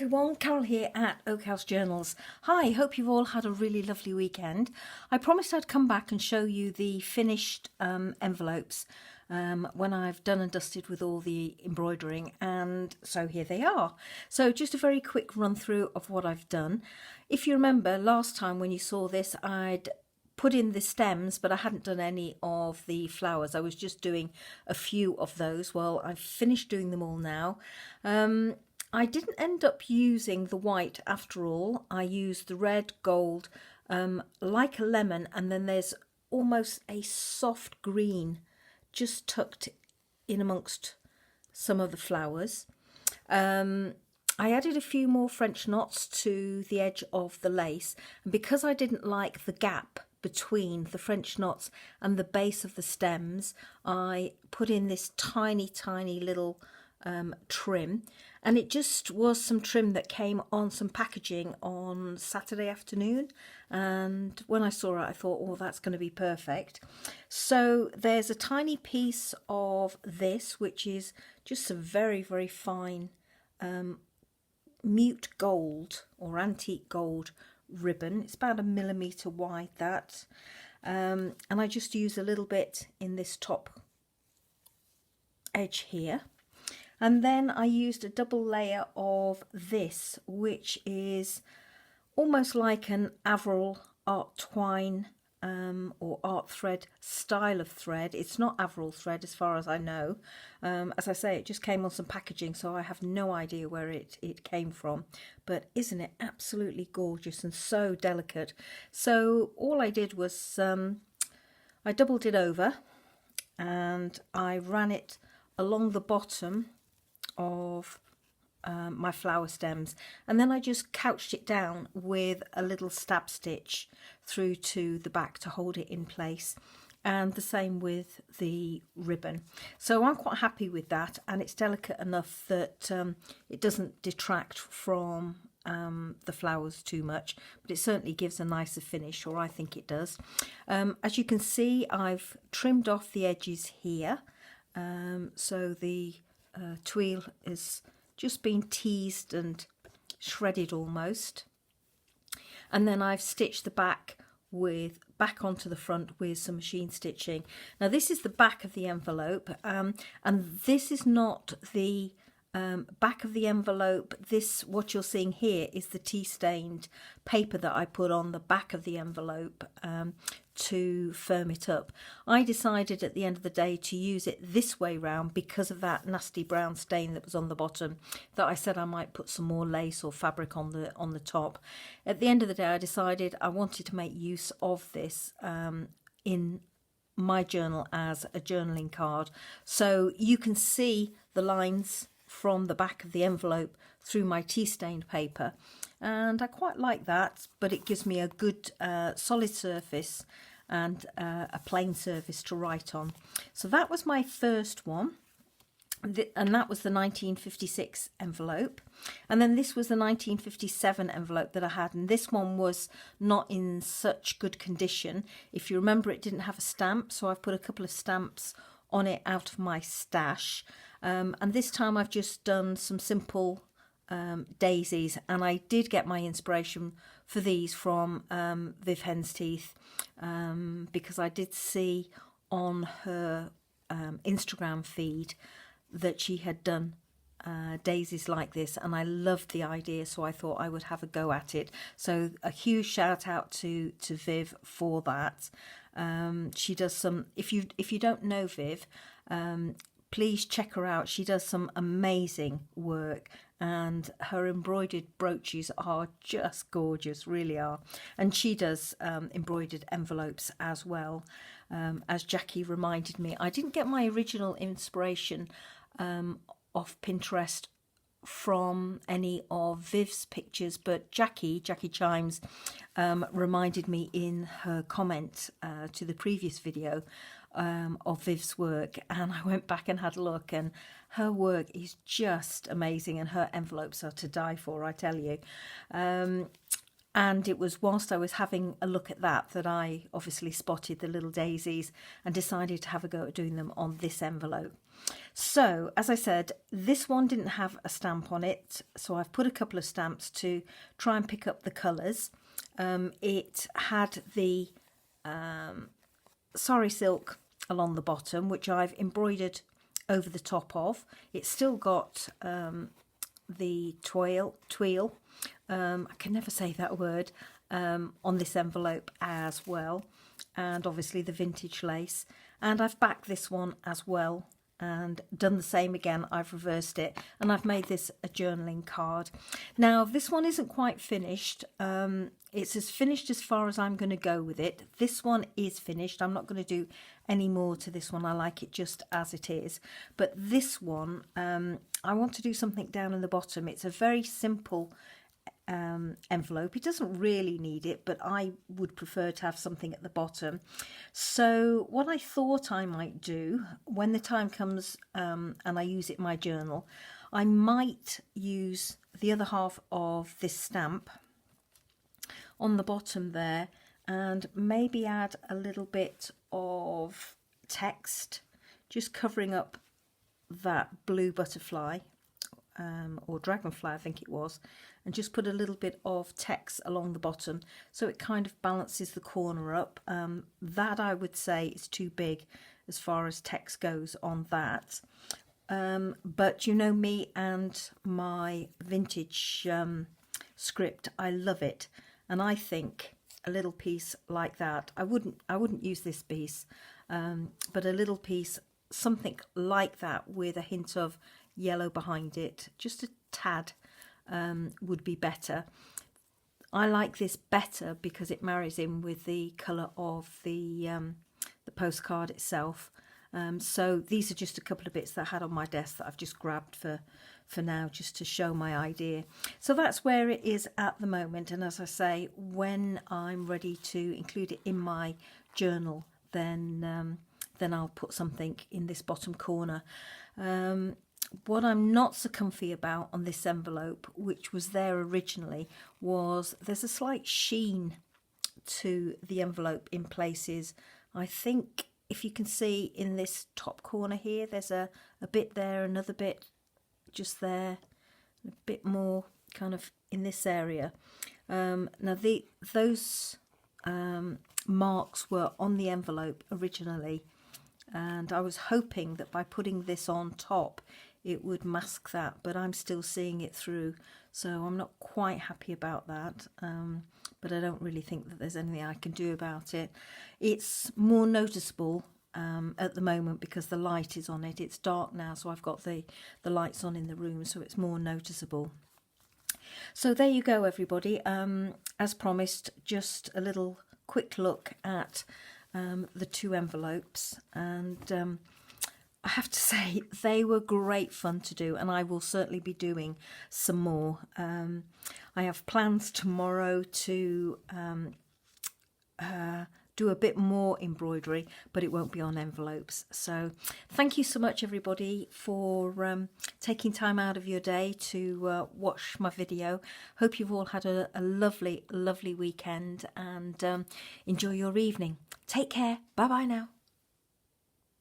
everyone, Carol here at Oak House Journals. Hi, hope you've all had a really lovely weekend. I promised I'd come back and show you the finished envelopes when I've done and dusted with all the embroidering, and so here they are. So just a very quick run through of what I've done. If you remember last time when you saw this, I'd put in the stems, but I hadn't done any of the flowers. I was just doing a few of those. Well, I've finished doing them all now. I didn't end up using the white after all. I used the red, gold, like a lemon, and then there's almost a soft green just tucked in amongst some of the flowers. I added a few more French knots to the edge of the lace, and because I didn't like the gap between the French knots and the base of the stems, I put in this tiny little trim, and it just was some trim that came on some packaging on Saturday afternoon, and when I saw it I thought, oh, that's going to be perfect. So there's a tiny piece of this which is just a very fine mute gold or antique gold ribbon. It's about 1 millimeter wide, that, and I just use a little bit in this top edge here. And then I used a double layer of this, which is almost like an Avril art twine or art thread style of thread. It's not Avril thread as far as I know. As I say, it just came on some packaging, so I have no idea where it came from. But isn't it absolutely gorgeous and so delicate? So all I did was I doubled it over and I ran it along the bottom of my flower stems, and then I just couched it down with a little stab stitch through to the back to hold it in place, and the same with the ribbon. So I'm quite happy with that, and it's delicate enough that it doesn't detract from the flowers too much, but it certainly gives a nicer finish, or I think it does. As you can see, I've trimmed off the edges here, so the twill is just been teased and shredded almost, and then I've stitched the back onto the front with some machine stitching. Now this is the back of the envelope, and this is not the back of the envelope. This, what you're seeing here, is the tea stained paper that I put on the back of the envelope to firm it up. I decided at the end of the day to use it this way round because of that nasty brown stain that was on the bottom, that I said I might put some more lace or fabric on the top. At the end of the day I decided I wanted to make use of this in my journal as a journaling card, so you can see the lines from the back of the envelope through my tea stained paper, and I quite like that, but it gives me a good solid surface and a plain surface to write on. So that was my first one, and that was the 1956 envelope, and then this was the 1957 envelope that I had, and this one was not in such good condition. If you remember, it didn't have a stamp, so I've put a couple of stamps on it out of my stash, and this time I've just done some simple daisies, and I did get my inspiration for these from Viv Hens Teeth, because I did see on her Instagram feed that she had done daisies like this, and I loved the idea, so I thought I would have a go at it. So a huge shout out to Viv for that. She does some, if you don't know Viv, please check her out. She does some amazing work, and her embroidered brooches are just gorgeous, really are. And she does embroidered envelopes as well. As Jackie reminded me, I didn't get my original inspiration off Pinterest from any of Viv's pictures, but Jackie Chimes reminded me in her comment to the previous video of Viv's work, and I went back and had a look, and her work is just amazing, and her envelopes are to die for, I tell you. And it was whilst I was having a look at that I obviously spotted the little daisies and decided to have a go at doing them on this envelope. So, as I said, this one didn't have a stamp on it, so I've put a couple of stamps to try and pick up the colours. It had the sari silk along the bottom, which I've embroidered over the top of. It's still got the twill, I can never say that word, on this envelope as well, and obviously the vintage lace. And I've backed this one as well and done the same again. I've reversed it and I've made this a journaling card. Now this one isn't quite finished. It's as finished as far as I'm going to go with it. This one is finished. I'm not going to do any more to this one. I like it just as it is. But this one, I want to do something down in the bottom. It's a very simple envelope. It doesn't really need it, but I would prefer to have something at the bottom. So what I thought I might do when the time comes and I use it in my journal, I might use the other half of this stamp on the bottom there and maybe add a little bit of text, just covering up that blue butterfly or dragonfly, I think it was, and just put a little bit of text along the bottom so it kind of balances the corner up. That I would say is too big as far as text goes on that. But you know me and my vintage script, I love it, and I think a little piece like that, I wouldn't use this piece, but a little piece, something like that with a hint of yellow behind it, just a tad, would be better. I like this better because it marries in with the colour of the postcard itself. So these are just a couple of bits that I had on my desk that I've just grabbed for now, just to show my idea. So that's where it is at the moment, and as I say, when I'm ready to include it in my journal, then I'll put something in this bottom corner. What I'm not so comfy about on this envelope, which was there originally, was there's a slight sheen to the envelope in places. I think if you can see in this top corner here, there's a bit there, another bit just there, a bit more kind of in this area. Now those marks were on the envelope originally, and I was hoping that by putting this on top it would mask that, but I'm still seeing it through, so I'm not quite happy about that. But I don't really think that there's anything I can do about it. It's more noticeable at the moment because the light is on it. It's dark now, so I've got the lights on in the room, so it's more noticeable. So there you go, everybody. As promised, just a little quick look at the two envelopes, and I have to say they were great fun to do, and I will certainly be doing some more. I have plans tomorrow to do a bit more embroidery, but it won't be on envelopes. So thank you so much, everybody, for taking time out of your day to watch my video. Hope you've all had a lovely weekend, and enjoy your evening. Take care. Bye bye now.